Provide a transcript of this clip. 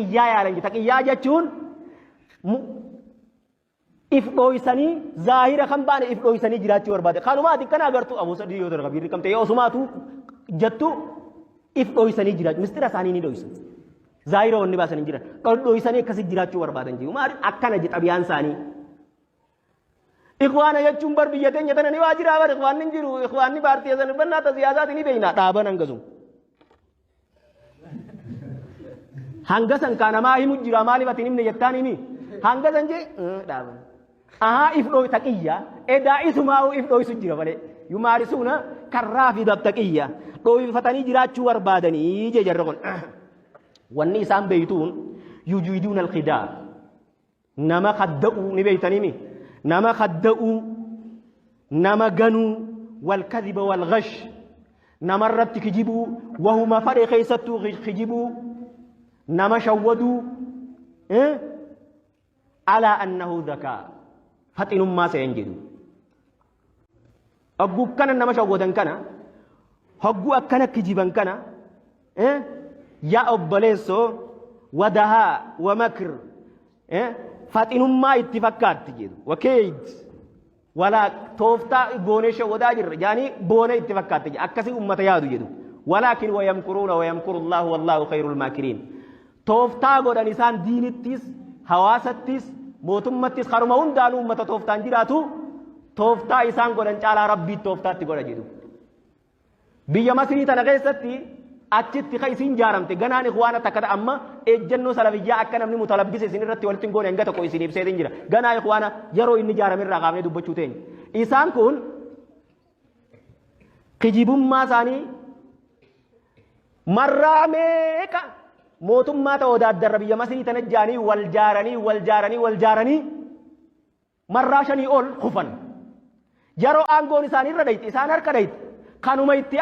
Iyyaa yaalan taqiyyaa jechuun if dhoysanii zaahira kan baane if dhoysanii jiraachuu barbaade. Kanumaati kana agartu Abuu Sadii yoo darga biirri kamte yoo osumaatu jettu if dhoysanii jiraachuu mistira isaanii ni dhoysan. Zaahira wanni baasanii jiran dhoysanii akkasii jiraachuu barbaadan jiru. Maali akkana je xabiyaan isaanii. Ikhwaana jechuun bar biyya teenya tana ni waajjira bar ikhwaanni hin jiru. Ikhwaanni baartii san bannaata siyaasaati ni beeyna dhaaban hangasum. Hangasan kana maa himu jira maaliif ati himne jettaan himi hangasan je dhaaban aha if dhoy taqiyya edaa isumaa if dhoysu jira malee yumaarisuuna karraa fi taqiyya dhoyfatanii jiraachuu barbaadanii je jarra kun wanni isaan beeytuun yujiduuna alqidaa nama khadda'uu ni beeytanii mi nama khadda'uu nama ganuu walkadhiba walghash namarratti kijibuu wahuma fadhe keessattuu kijibuu نما شودوا على أنه ذكاء فتن ما سينجدوا أبو كان نما شودن كنا هجو أكنا كجيبن كنا يا أبليسو ودها ومكر فتن ما اتفاقات تجد وكيد ولا توفتا بونيش وداجر يعني بوني اتفاقات تجد أكسي أمة يادو جدو ولكن ويمكرون ويمكر الله والله خير الماكرين توفتا godhan isaan diinittis hawaasattis mootummattis karuma hundaanuu ummata tooftaan jiraatu tooftaa isaan godhan caalaa rabbii tooftaatti godha jedhu biyya Masrii tana keessatti achitti ka isin jaaramte ganaan ikhwaana takka amma ejjennoo salafiyyaa akka namni mutalabbise isin irratti walitti hin goone hanga tokko isin ibseetiin jira ganaa ikhwaana yeroo inni jaarame irraa qaamee dubbachuu teenya isaan kun kijibummaa isaanii marraa meeqa mootummaa ta'uu daaddarra biyya Masrii tana jaanii wal jaaranii marraa shanii ol kufan yeroo aangoon isaanii irra dhayte isaan harka dhayte kanuma itti